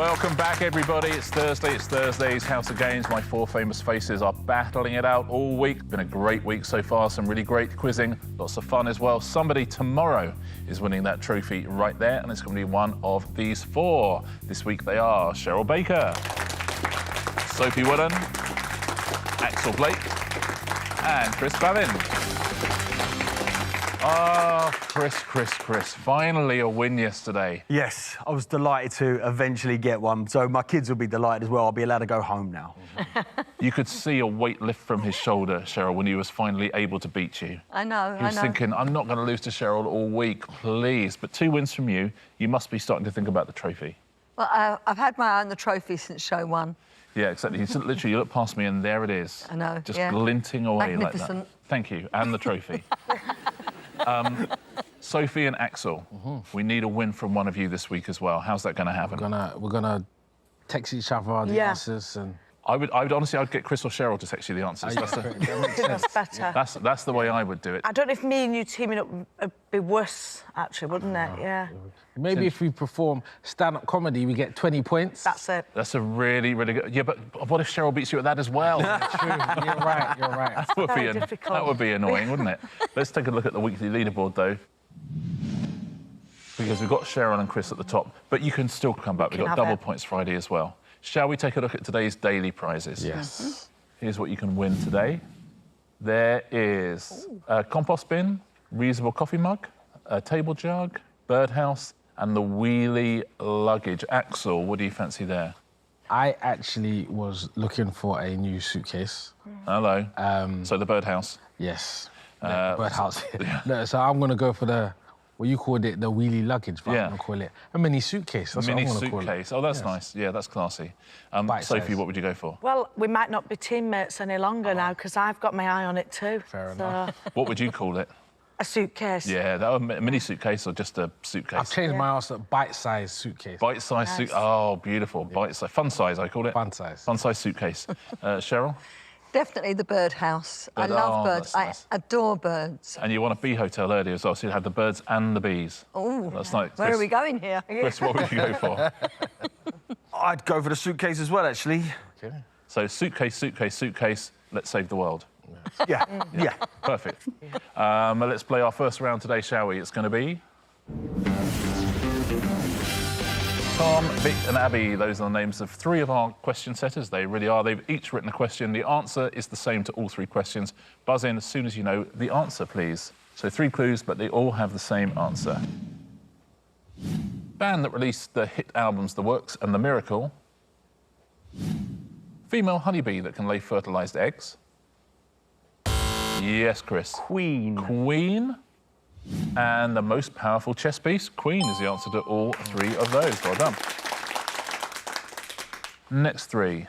Welcome back, everybody. It's Thursday. It's Thursday's House of Games. My four famous faces are battling it out all week. Been a great week so far. Some really great quizzing. Lots of fun as well. Somebody tomorrow is winning that trophy right there, and it's going to be one of these four. This week they are Cheryl Baker, Sophie Willan, Axel Blake, and Chris Bavin. Ah, Chris. Finally a win yesterday. Yes, I was delighted to eventually get one. So my kids will be delighted as well. I'll be allowed to go home now. You could see a weight lift from his shoulder, Cheryl, when he was finally able to beat you. I know, He was thinking, I'm not going to lose to Cheryl all week, please. But 2 wins from you, you must be starting to think about the trophy. Well, I've had my eye on the trophy since show one. Yeah, exactly. You literally, you look past me and there it is. I know, Just yeah. glinting away like that. Magnificent. Thank you, and the trophy. Sophie and Axel, we need a win from one of you this week as well. How's that going to happen? We're gonna text each other the answers and. I would honestly, I'd get Chris or Cheryl to text you the answers. That makes sense. That's better. That's the way I would do it. I don't know if me and you teaming up would be worse, actually, wouldn't it? Yeah. Maybe if we perform stand-up comedy, we get 20 points. That's it. That's a really, really good... Yeah, but what if Cheryl beats you at that as well? True. You're right. Very difficult. That would be annoying, wouldn't it? Let's take a look at the weekly leaderboard, though. Because we've got Cheryl and Chris at the top, but you can still come back. We've got double points Friday as well. Shall we take a look at today's daily prizes? Yes. Here's what you can win today. There is a compost bin, reusable coffee mug, a table jug, birdhouse, and the wheelie luggage. Axel, what do you fancy there? I actually was looking for a new suitcase. Hello. So the birdhouse. Yes. Birdhouse. No, so I'm gonna go for the. Well, you called it the wheelie luggage, but I'm going to call it a mini suitcase. That's mini what I'm going to call it. suitcase. Oh, that's nice. Yeah, that's classy. Bite Sophie, size. what would you go for? Well, we might not be teammates any longer now because I've got my eye on it too. Fair enough. What would you call it? A suitcase. Yeah, that would, a mini suitcase or just a suitcase? I've changed my answer to bite-sized suitcase. Bite-sized suit. Oh, beautiful. Bite-size. Fun size, I call it. Fun size. Fun-size suitcase. Cheryl? Definitely the birdhouse. I love birds. Nice. I adore birds. And you want a bee hotel earlier as well, so you'd have the birds and the bees. Oh, that's nice. Where are we going here? Chris, what would you go for? I'd go for the suitcase as well, actually. Okay. So suitcase, let's save the world. Yeah. Perfect. Let's play our first round today, shall we? It's going to be... Tom, Vic and Abby, those are the names of 3 of our question setters. They really are. They've each written a question. The answer is the same to all 3 questions. Buzz in as soon as you know the answer, please. So 3 clues, but they all have the same answer. Band that released the hit albums The Works and The Miracle. Female honeybee that can lay fertilised eggs. Yes, Chris. Queen. And the most powerful chess piece, Queen, is the answer to all 3 of those. Well done. Next 3.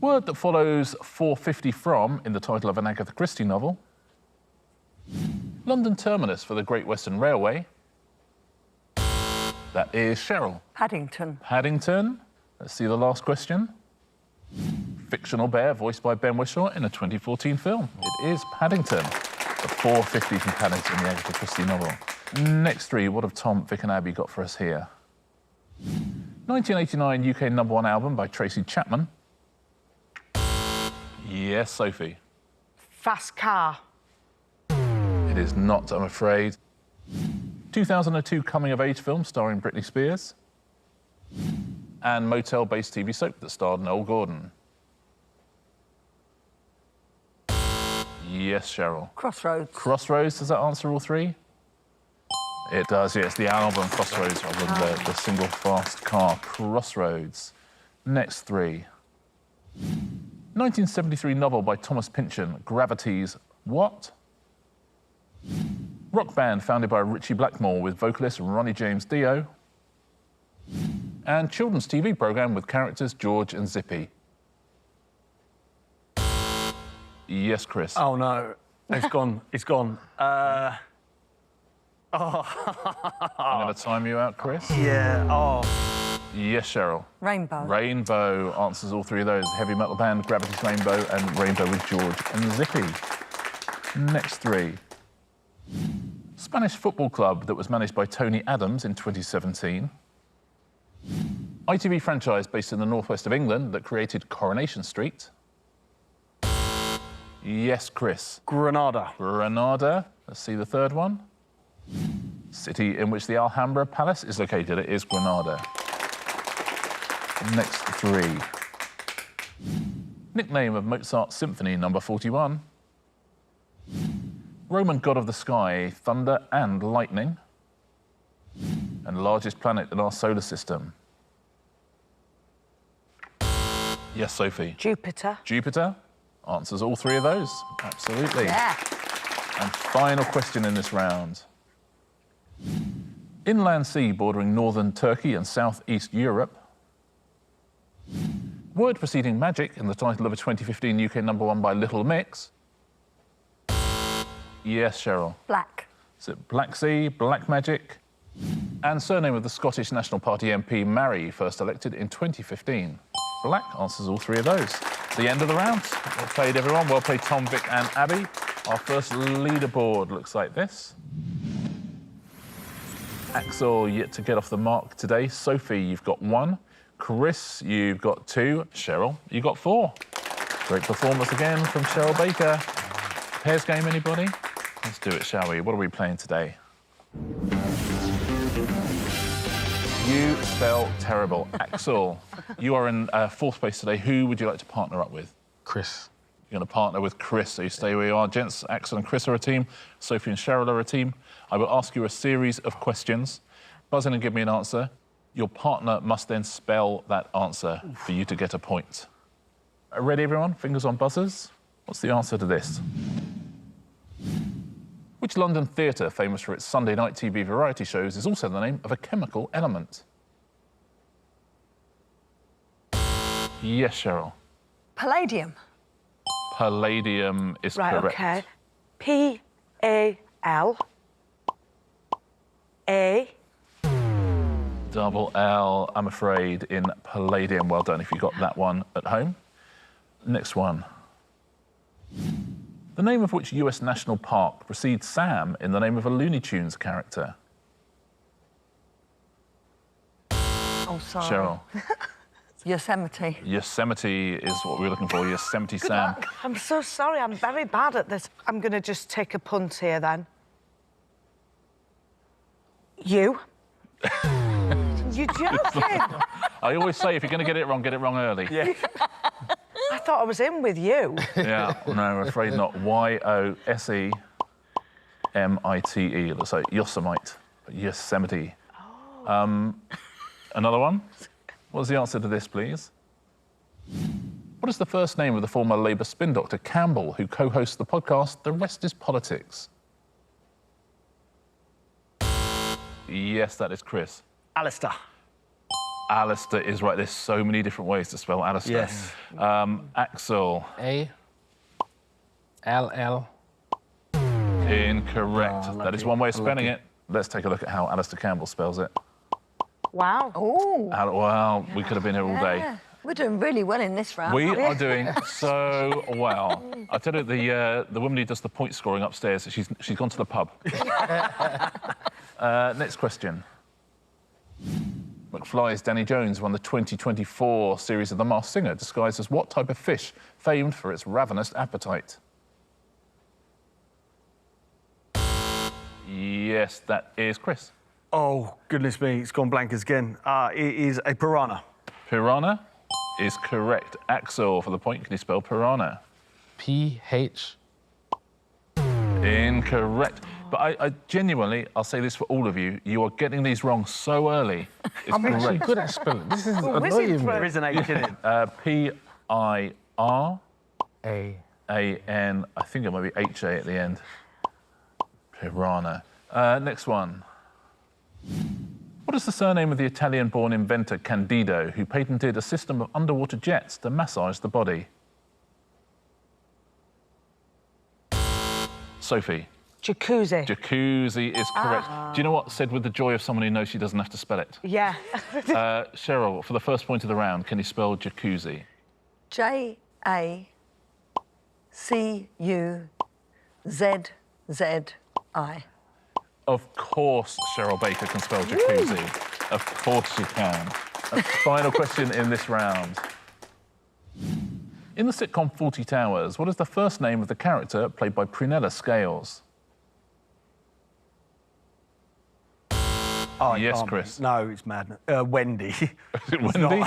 Word that follows 450 from in the title of an Agatha Christie novel. London terminus for the Great Western Railway. That is Cheryl. Paddington. Paddington. Let's see the last question. Fictional bear voiced by Ben Whishaw in a 2014 film. It is Paddington. The 450 from Paddington, the Agatha Christie novel. Next 3, what have Tom, Vic and Abby got for us here? 1989 UK #1 album by Tracy Chapman. Yes, Sophie. Fast car. It is not, I'm afraid. 2002 coming-of-age film starring Britney Spears. And motel-based TV soap that starred Noel Gordon. Yes, Cheryl. Crossroads. Crossroads, does that answer all 3? It does, yes. The album Crossroads rather than the single fast car. Crossroads. Next 3. 1973 novel by Thomas Pynchon, Gravity's what? Rock band founded by Richie Blackmore with vocalist Ronnie James Dio. And children's TV programme with characters George and Zippy. Yes, Chris. Oh, no. It's gone. It's gone. I'm going to time you out, Chris. Yeah. Oh. Yes, Cheryl. Rainbow. Rainbow answers all 3 of those. Heavy metal band, Gravity's Rainbow, and Rainbow with George and Zippy. Next 3. Spanish football club that was managed by Tony Adams in 2017. ITV franchise based in the northwest of England that created Coronation Street? Yes, Chris. Granada. Granada. Let's see the third one. City in which the Alhambra Palace is located. It is Granada. Next three. Nickname of Mozart's Symphony No. 41. Roman god of the sky, thunder and lightning. And largest planet in our solar system. Yes, Sophie. Jupiter. Jupiter. Answers all three of those. Absolutely. Yeah. And final question in this round. Inland sea bordering northern Turkey and southeast Europe. Word preceding magic in the title of a 2015 UK #1 by Little Mix. Yes, Cheryl. Black. Is it Black Sea, Black Magic? And surname of the Scottish National Party MP Mary, first elected in 2015. Black answers all three of those. The end of the round. Well played, everyone. Well played, Tom, Vic and Abby. Our first leaderboard looks like this. Axel yet to get off the mark today. Sophie, you've got 1. Chris, you've got 2. Cheryl, you got 4. Great performance again from Cheryl Baker. Pairs game, anybody? Let's do it, shall we? What are we playing today? You spell terrible. Axel, you are in 4th place today. Who would you like to partner up with? Chris. You're going to partner with Chris, so you stay where you are. Gents, Axel and Chris are a team. Sophie and Cheryl are a team. I will ask you a series of questions. Buzz in and give me an answer. Your partner must then spell that answer for you to get a point. Ready, everyone? Fingers on buzzers. What's the answer to this? Which London theatre, famous for its Sunday night TV variety shows, is also the name of a chemical element? Yes, Cheryl. Palladium. Palladium is Right, correct. OK. P-A-L-A. Double L, I'm afraid, in palladium. Well done if you got that one at home. Next one. The name of which US national park precedes Sam in the name of a Looney Tunes character? Oh, sorry. Cheryl. Yosemite. Yosemite is what we're looking for. Yosemite Sam. I'm so sorry, I'm very bad at this. I'm going to just take a punt here, then. You? You're joking? I always say if you're going to get it wrong early. Yeah. I thought I was in with you. Yeah, no, I'm afraid not. Y-O-S-E-M-I-T-E. It looks like Yosemite, but Yosemite. Oh. Another one? What's the answer to this, please? What is the first name of the former Labour spin doctor Campbell, who co-hosts the podcast The Rest is Politics? Yes, that is Chris. Alistair. Alistair is right. There's so many different ways to spell Alistair. Yes. Axel. A-L-L. Incorrect. Oh, that is one way of spelling it. Let's take a look at how Alistair Campbell spells it. Wow. Oh. Well, we could have been here all day. Yeah. We're doing really well in this round. We are doing so well. I tell you, the woman who does the point scoring upstairs, she's gone to the pub. Next question. McFly's Danny Jones won the 2024 series of The Masked Singer, disguised as what type of fish, famed for its ravenous appetite? Yes, that is Chris. Oh, goodness me, it's gone blankers again. It is a piranha. Piranha is correct. Axel, for the point, can you spell piranha? P-H. Incorrect. But I genuinely, I'll say this for all of you, you are getting these wrong so early. It's I'm actually great. good at spelling. This is Well, annoying me. There is an H in it. P-I-R-A-N. I think it might be H-A at the end. Piranha. Next one. What is the surname of the Italian-born inventor Candido, who patented a system of underwater jets to massage the body? Sophie. Jacuzzi. Jacuzzi is correct. Do you know what? Said with the joy of someone who knows she doesn't have to spell it. Yeah. Cheryl, for the first point of the round, can you spell jacuzzi? J-A-C-U-Z-Z-I. Of course Cheryl Baker can spell jacuzzi. Of course she can. Final question in this round. In the sitcom 40 Towers, what is the first name of the character played by Prunella Scales? Oh, Yes, Chris. No, it's madness. Wendy. Is it Wendy?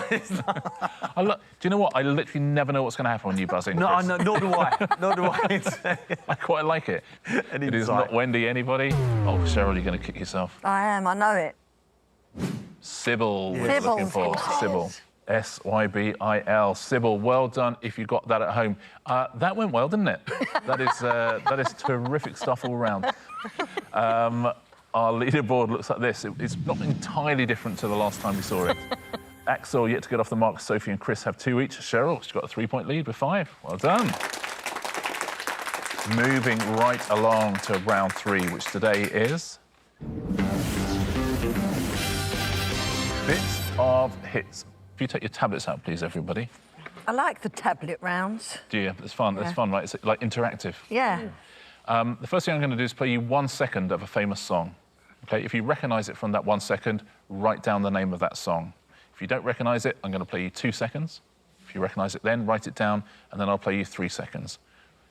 Do you know what? I literally never know what's going to happen when you buzz in, No, Chris. no, nor do I. Nor do I. I quite like it. It is not Wendy, anybody. Oh, Cheryl, you're going to kick yourself. I am, I know it. Sybil, we're Sybil, looking for. of course it Sybil. is. Sybil. Sybil, well done if you got that at home. That went well, didn't it? That is terrific stuff all round. Our leaderboard looks like this. It's not entirely different to the last time we saw it. Axel yet to get off the mark. Sophie and Chris have 2 each. Cheryl, she's got a 3-point lead with 5. Well done. Moving right along to round 3, which today is Bits of Hits. If you take your tablets out, please, everybody. I like the tablet rounds. Do you? It's fun. Yeah. It's fun, right? It's like interactive. Yeah. The first thing I'm going to do is play you 1 second of a famous song. Okay, if you recognise it from that 1 second, write down the name of that song. If you don't recognise it, I'm going to play you 2 seconds. If you recognise it then, write it down, and then I'll play you 3 seconds.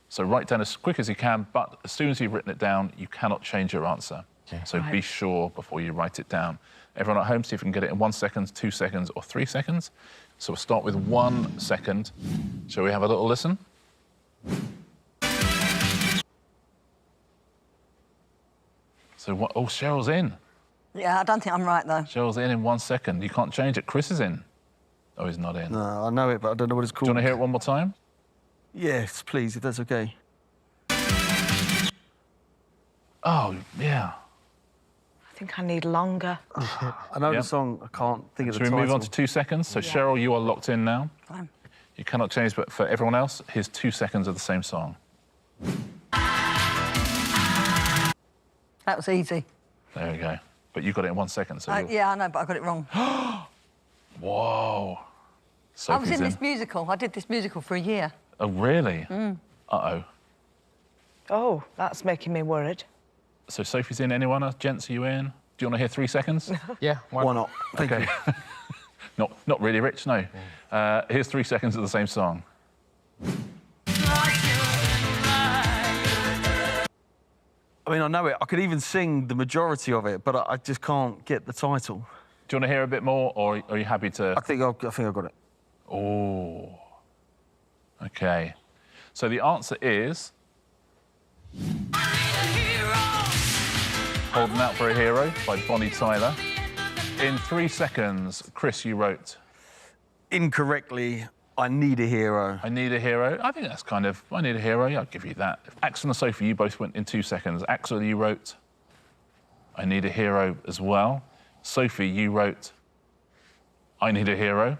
So write down as quick as you can, but as soon as you've written it down, you cannot change your answer. Okay. So be sure before you write it down. Everyone at home, see if you can get it in 1 second, 2 seconds, or 3 seconds. So we'll start with 1 second. Shall we have a little listen? So what? Oh, Cheryl's in. Yeah, I don't think I'm right, though. Cheryl's in 1 second. You can't change it. Chris is in. Oh, he's not in. No, I know it, but I don't know what it's Do called. you want to hear it one more time? Yes, please, if that's okay. Oh, yeah. I think I need longer. I know Yeah. the song, I can't think of the Should we title. move on to 2 seconds? So, Cheryl, you are locked in now. Fine. You cannot change, but for everyone else, here's 2 seconds of the same song. That was easy. There we go. But you got it in 1 second, so... you're- Yeah, I know, but I got it wrong. Whoa. I was Sophie's in this musical. I did this musical for a year. Oh, really? Uh-oh. Oh, that's making me worried. So Sophie's in. Anyone else? Gents, are you in? Do you want to hear 3 seconds? Yeah, Why not? Thank you. Not really, Rich, no. Here's 3 seconds of the same song. I mean, I know it. I could even sing the majority of it, but I just can't get the title. Do you want to hear a bit more, or are you happy to... I think I've got it. Oh. OK. So the answer is... Holding Out for a Hero by Bonnie Tyler. In 3 seconds, Chris, you wrote... Incorrectly, I Need a Hero. I Need a Hero. I think that's kind of... I Need a Hero, yeah, I'll give you that. Axel and Sophie, you both went in 2 seconds. Axel, you wrote... I Need a Hero as well. Sophie, you wrote... I Need a Hero.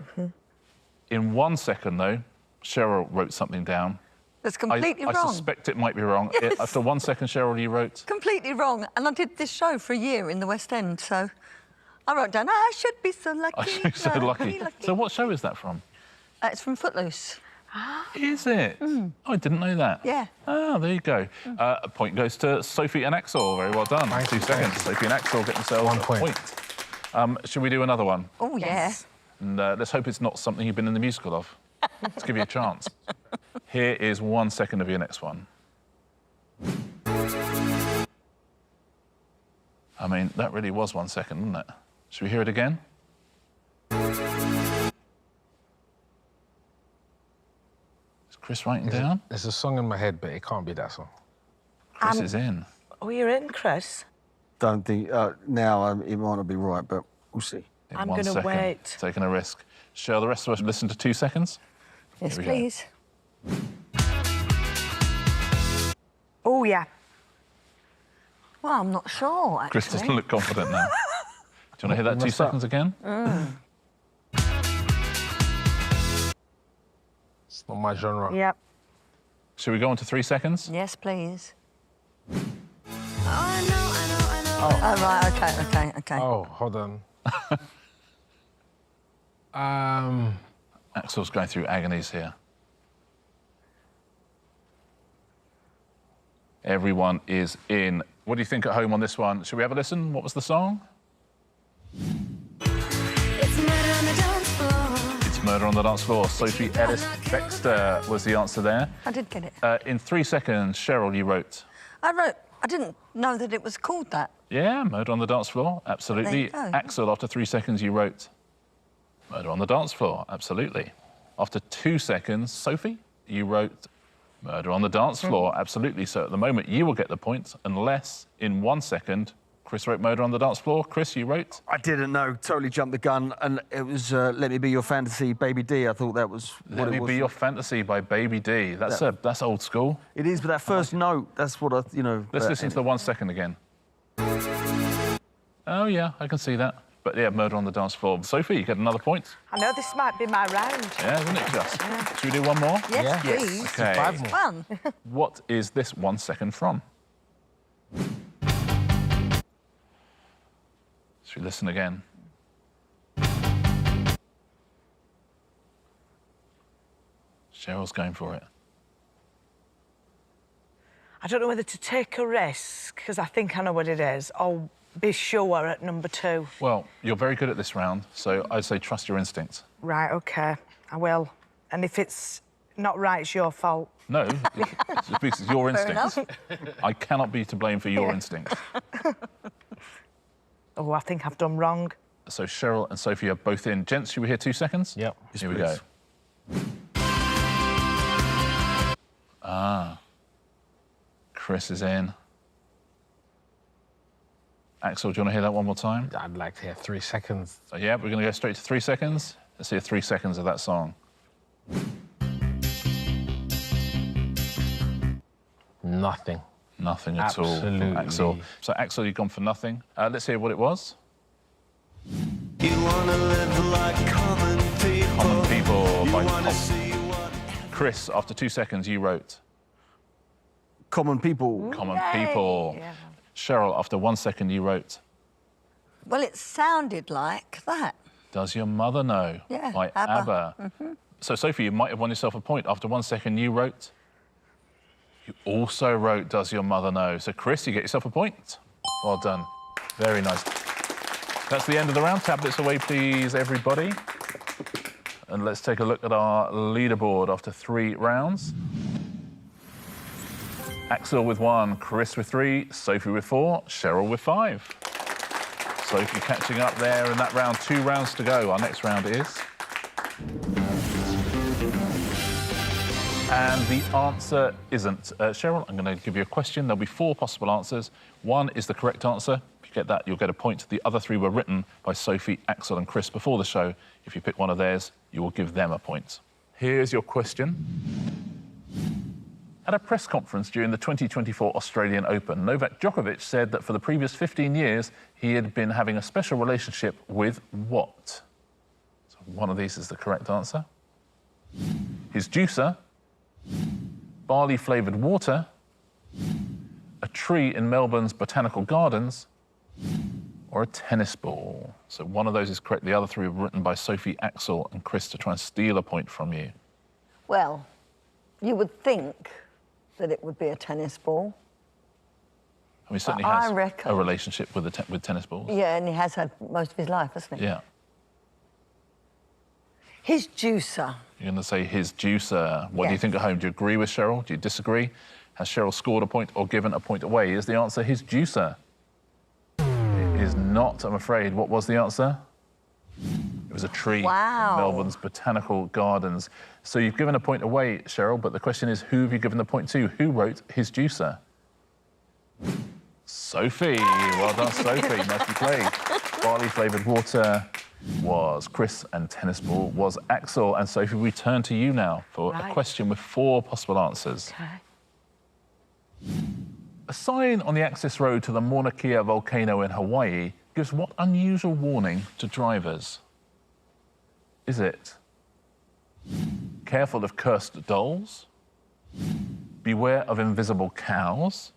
In 1 second, though, Cheryl wrote something down. That's completely I wrong. suspect it might be wrong. Yes. After 1 second, Cheryl, you wrote... Completely wrong. And I did this show for a year in the West End, so I wrote down, I should be so lucky. I should be so lucky. So what show is that from? It's from Footloose. Is it? Oh, I didn't know that. Yeah. Oh, there you go. A point goes to Sophie and Axel. Very well done. Thank 2 you. seconds. Sophie and Axel get themselves 1 a point. Should we do another one? Oh, Yes. And let's hope it's not something you've been in the musical of. Let's give you a chance. Here is 1 second of your next one. I mean, that really was 1 second, wasn't it? Should we hear it again? Is Chris writing down? There's a song in my head, but it can't be that song. Chris is in. Oh, you're in, Chris? Don't think... now, it might not be right, but we'll see. In I'm 1 gonna second. wait. Taking a risk. Shall the rest of us listen to 2 seconds? Yes, Here we go. please. Oh, yeah. Well, I'm not sure, actually. Chris doesn't look confident now. Do you want to hear that 2 What's that? seconds again? It's not my genre. Yep. Should we go on to 3 seconds? Yes, please. I know. Oh, right, OK. Oh, hold on. Axel's going through agonies here. Everyone is in. What do you think at home on this one? Should we have a listen? What was the song? It's murder on the Murder on the Dance Floor. Sophie Ellis Bextor was the answer there. I did get it. In 3 seconds, Cheryl, you wrote. I didn't know that it was called that. Yeah, Murder on the Dance Floor, absolutely. There you go. Axel, after 3 seconds, you wrote. Murder on the Dance Floor, absolutely. After 2 seconds, Sophie, you wrote Murder on the Dance Floor, absolutely. So at the moment, you will get the point, unless in 1 second, Chris wrote Murder on the Dance Floor. Chris, you wrote? I didn't know. Totally jumped the gun, and it was Let Me Be Your Fantasy, Baby D. I thought that was what Let it Me was. Be Your Fantasy by Baby D. That's old school. It is, but that first note, that's what I, you know... Let's listen to the 1 second again. Oh, yeah, I can see that. But, yeah, Murder on the Dance Floor. Sophie, you get another point. I know this might be my round. Yeah, isn't it just? Should we do one more? Yes, please. Okay. 5 more. Fun. What is this 1 second from? Should we listen again? Cheryl's going for it. I don't know whether to take a risk, because I think I know what it is, or be sure at number 2. Well, you're very good at this round, so I'd say trust your instincts. Right, OK, I will. And if it's not right, it's your fault. No, it's because it's your Fair instincts. I cannot be to blame for your instincts. Oh, I think I've done wrong. So Cheryl and Sophie are both in. Gents, should we hear 2 seconds? Yep. Here we go. Ah. Chris is in. Axel, do you want to hear that one more time? I'd like to hear 3 seconds. So, yeah, we're going to go straight to 3 seconds. Let's hear 3 seconds of that song. Nothing. Nothing at all from Absolutely. Axel. So, Axel, you've gone for nothing. Let's hear what it was. You wanna live like common people. Common People You by wanna Pop. see what Chris, after 2 seconds, you wrote Common People. Common Yay. People. Yeah. Cheryl, after 1 second, you wrote Well, it sounded like that. Does Your Mother Know? Yeah, By ABBA. ABBA. So, Sophie, you might have won yourself a point. After 1 second, you wrote. You also wrote Does Your Mother Know? So, Chris, you get yourself a point. Well done. Very nice. That's the end of the round. Tablets away, please, everybody. And let's take a look at our leaderboard after 3 rounds. Axel with 1, Chris with 3, Sophie with 4, Cheryl with 5. Sophie catching up there in that round. 2 rounds to go. Our next round is... And the answer isn't. Cheryl, I'm going to give you a question. There'll be 4 possible answers. 1 is the correct answer. If you get that, you'll get a point. The other 3 were written by Sophie, Axel and Chris before the show. If you pick one of theirs, you will give them a point. Here's your question. At a press conference during the 2024 Australian Open, Novak Djokovic said that for the previous 15 years, he had been having a special relationship with what? So one of these is the correct answer. His juicer, barley-flavoured water, a tree in Melbourne's botanical gardens, or a tennis ball. So one of those is correct. The other 3 were written by Sophie, Axel and Chris to try and steal a point from you. Well, you would think that it would be a tennis ball. I mean, he certainly I has reckon. a relationship with with tennis balls. Yeah, and he has had most of his life, hasn't he? Yeah. His juicer. You're going to say his juicer. What do you Yes. think at home? Do you agree with Cheryl? Do you disagree? Has Cheryl scored a point or given a point away? Is the answer his juicer? It is not, I'm afraid. What was the answer? It was a tree Wow. in Melbourne's botanical gardens. So you've given a point away, Cheryl, but the question is, who have you given the point to? Who wrote his juicer? Sophie. Well done, Sophie. Nicely played. Barley-flavoured water was Chris, and tennis ball was Axel. And Sophie, we turn to you now for a Right. question with 4 possible answers. Okay. A sign on the access road to the Mauna Kea volcano in Hawaii gives what unusual warning to drivers? Is it careful of cursed dolls? Beware of invisible cows?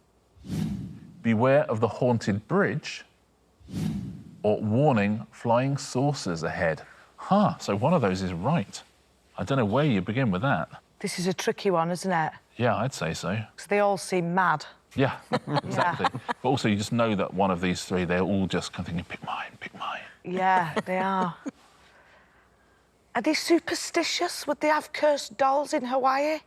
Beware of the haunted bridge? Or warning flying saucers ahead? So one of those is right. I don't know where you begin with that. This is a tricky one, isn't it? Yeah, I'd say so. Because they all seem mad. Yeah, exactly. But also, you just know that one of these 3, they're all just kind of thinking, pick mine, pick mine. Yeah, they are. Are they superstitious? Would they have cursed dolls in Hawaii?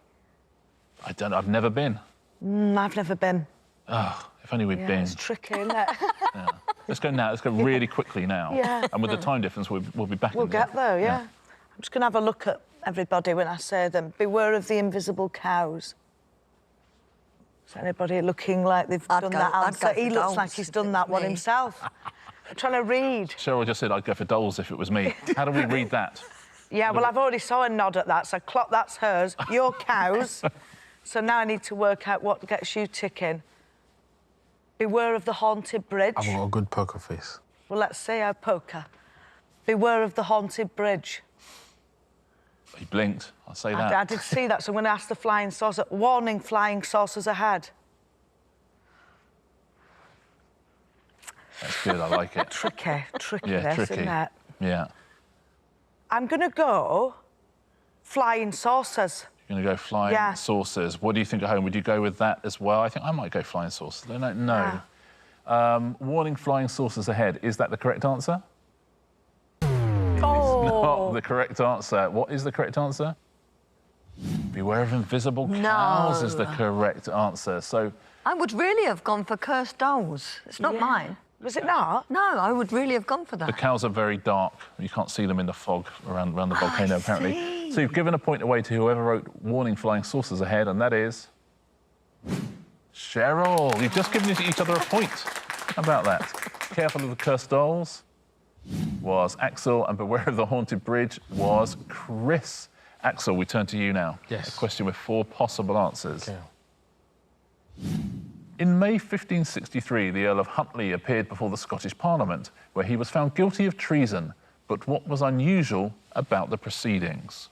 I don't know. I've never been. I've never been. Oh, if only we'd been. It's tricky, isn't it? Yeah. Let's go now. Let's go really quickly now. Yeah. And with the time difference, we'll be back. We'll get there, yeah. I'm just going to have a look at everybody when I say them. Beware of the invisible cows. Is anybody looking like they've done that answer? He looks like he's done that one himself. I'm trying to read. Cheryl just said I'd go for dolls if it was me. How do we read that? Yeah, well, I've already saw a nod at that, so clock, that's hers. Your cows. So now I need to work out what gets you ticking. Beware of the haunted bridge. I've got a good poker face. Well, let's see our poker. Beware of the haunted bridge. He blinked. I'll say that. I did see that, so I'm going to ask the flying saucer. Warning, flying saucers ahead. That's good. I like it. Tricky, Yeah, this, tricky. isn't it? Yeah. I'm going to go flying saucers. You're going to go flying saucers. What do you think at home? Would you go with that as well? I think I might go flying saucers. No. Warning, flying saucers ahead. Is that the correct answer? Oh. It's not the correct answer. What is the correct answer? Beware of invisible cows is the correct answer. So I would really have gone for cursed dolls. It's not mine. Was it not? No, I would really have gone for that. the cows are very dark. You can't see them in the fog around the volcano, apparently. So you've given a point away to whoever wrote warning, flying saucers ahead, and that is Cheryl. You've just given each other a point. How about that? Careful of the cursed dolls was Axel, and beware of the haunted bridge was Chris. Axel, we turn to you now. Yes. A question with 4 possible answers. Okay. In May 1563, the Earl of Huntly appeared before the Scottish Parliament, where he was found guilty of treason. But what was unusual about the proceedings?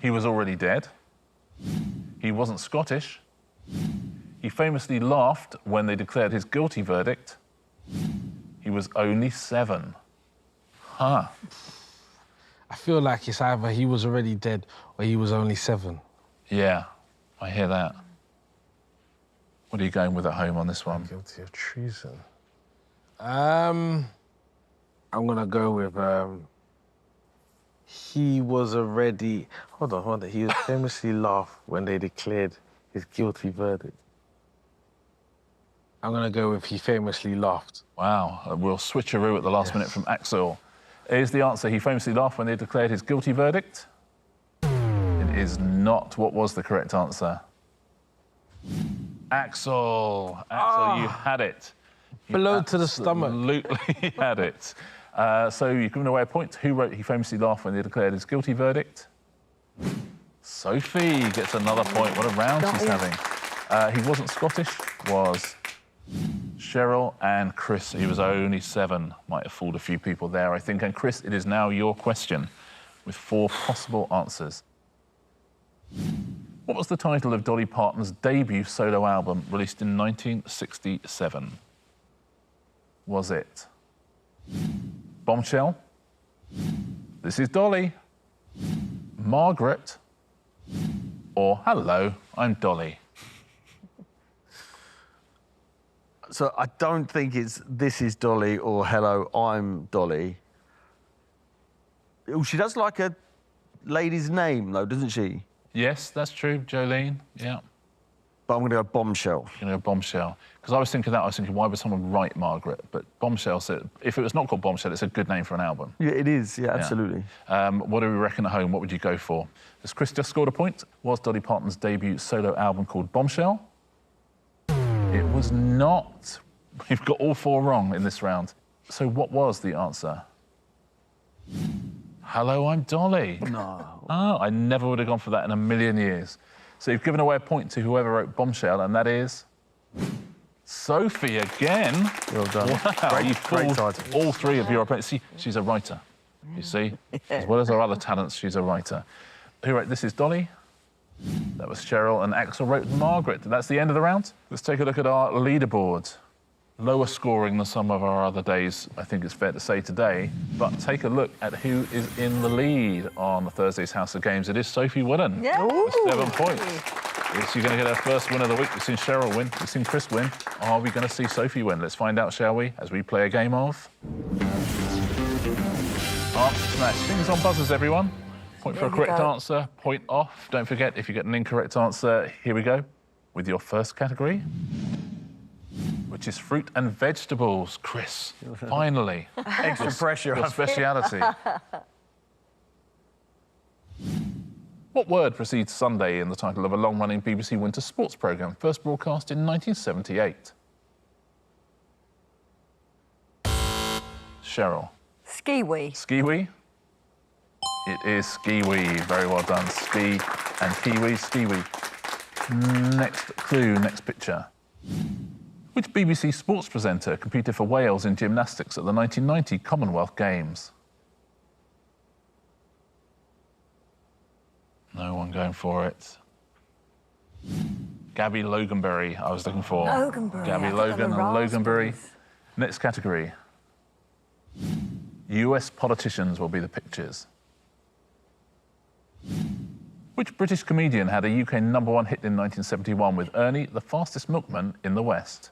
He was already dead. He wasn't Scottish. He famously laughed when they declared his guilty verdict. He was only 7. Huh. I feel like it's either he was already dead or he was only 7. Yeah, I hear that. What are you going with at home on this one? Guilty of treason. I'm gonna go with he was already. Hold on. He was famously laughed when they declared his guilty verdict. I'm gonna go with he famously laughed. Wow, a real switcheroo at the last minute from Axel. Is the answer he famously laughed when they declared his guilty verdict? It is not. What was the correct answer? Axel, you had it. Below to the stomach. Absolutely had it. So you've given away a point. Who wrote he famously laughed when they declared his guilty verdict? Sophie gets another point. What a round she's having. He wasn't Scottish, was Cheryl, and Chris. He was only 7. Might have fooled a few people there, I think. And Chris, it is now your question with 4 possible answers. What was the title of Dolly Parton's debut solo album released in 1967? Was it Bombshell? This is Dolly. Margaret? Or Hello, I'm Dolly? So I don't think it's This Is Dolly or Hello, I'm Dolly. Oh, she does like a lady's name, though, doesn't she? Yes, that's true, Jolene. Yeah. But I'm going to go Bombshell. You know, Bombshell. Because I was thinking, why would someone write Margaret? But Bombshell said, if it was not called Bombshell, it's a good name for an album. Yeah, it is. Yeah, absolutely. What do we reckon at home? What would you go for? Has Chris just scored a point? Was Dolly Parton's debut solo album called Bombshell? It was not. We've got all 4 wrong in this round. So what was the answer? Hello, I'm Dolly. No. Oh, I never would have gone for that in a million years. So you've given away a point to whoever wrote Bombshell, and that is Sophie again. Well done. Wow, you fooled title. all 3 of your opponents. See, she's a writer, you see? As well as her other talents, she's a writer. Who wrote This Is Dolly? That was Cheryl, and Axel wrote Margaret. That's the end of the round. Let's take a look at our leaderboard. Lower scoring than some of our other days, I think it's fair to say today. But take a look at who is in the lead on Thursday's House of Games. It is Sophie Willan with 7 points. Is she going to get her first win of the week? We've seen Cheryl win, we've seen Chris win. Are we going to see Sophie win? Let's find out, shall we, as we play a game of... Answer smash. Fingers on buzzers, everyone. Point for a Here we correct go. answer, point off. Don't forget, if you get an incorrect answer, here we go with your first category, which is fruit and vegetables. Chris, finally. Extra pressure. Your speciality. What word precedes Sunday in the title of a long-running BBC winter sports programme, first broadcast in 1978? Cheryl. Skiwee. Skiwee? It is skiwee. Very well done. Ski and kiwi, skiwee. Next clue, next picture. Which BBC sports presenter competed for Wales in gymnastics at the 1990 Commonwealth Games? No one going for it. Gabby Loganberry, I was looking for. Loganberry. Gabby I thought Logan they and were Loganberry. raspberries. Next category. US politicians will be the pictures. Which British comedian had a UK #1 hit in 1971 with Ernie, the fastest milkman in the West?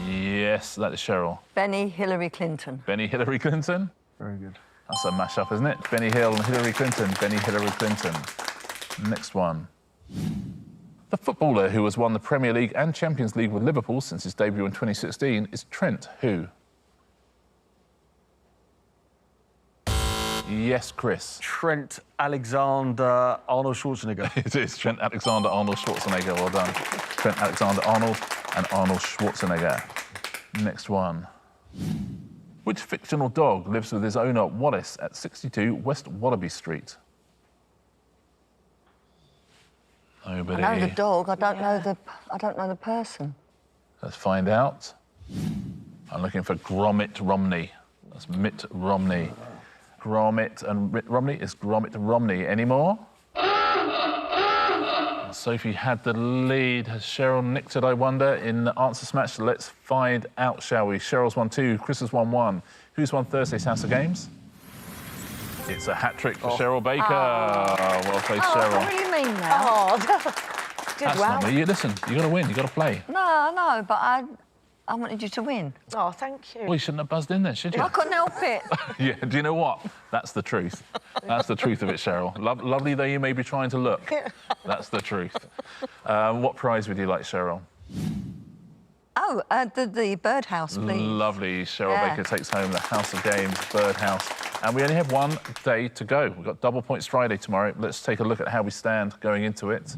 Yes, that is Cheryl. Benny Hillary Clinton. Benny Hillary Clinton? Very good. That's a mash-up, isn't it? Benny Hill and Hillary Clinton. Benny Hillary Clinton. Next one. The footballer who has won the Premier League and Champions League with Liverpool since his debut in 2016 is Trent who? Yes, Chris. Trent Alexander-Arnold Schwarzenegger. It is Trent Alexander-Arnold Schwarzenegger. Well done. Trent Alexander-Arnold and Arnold Schwarzenegger. Next one. Which fictional dog lives with his owner, Wallace, at 62 West Wallaby Street? Nobody. I know the dog. I don't know the person. Let's find out. I'm looking for Gromit Romney. That's Mitt Romney. Gromit and Mitt Romney. Is Gromit Romney any more? Sophie had the lead. Has Cheryl nicked it, I wonder, in the answer smash? Let's find out, shall we? Cheryl's won 2, Chris has won 1. Who's won Thursday's House of Games? It's a hat-trick for Cheryl Baker. Well played, Cheryl. I really mean that. Oh, did That's well. not me. Listen, you got to win. You got to play. No, but I wanted you to win. Oh, thank you. Well, you shouldn't have buzzed in then, should you? I couldn't help it. Yeah, do you know what? That's the truth. That's the truth of it, Cheryl. Lovely though you may be trying to look, that's the truth. What prize would you like, Cheryl? Oh, the birdhouse, please. Lovely. Cheryl Yeah. Baker takes home the House of Games birdhouse. And we only have one day to go. We've got double points Friday tomorrow. Let's take a look at how we stand going into it.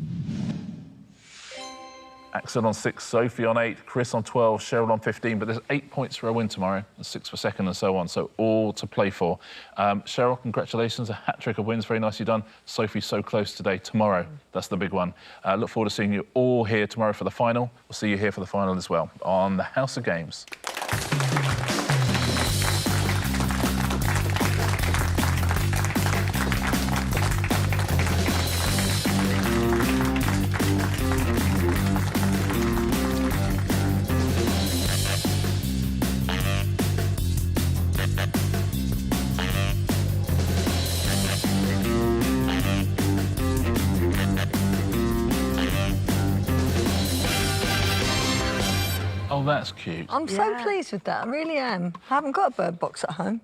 Axel on 6, Sophie on 8, Chris on 12, Cheryl on 15, but there's 8 points for a win tomorrow, and 6 for second and so on, so all to play for. Cheryl, congratulations, a hat-trick of wins, very nicely done. Sophie, so close today. Tomorrow, that's the big one. Look forward to seeing you all here tomorrow for the final. We'll see you here for the final as well on the House of Games. Oh, that's cute. I'm so pleased with that. I really am. I haven't got a bird box at home.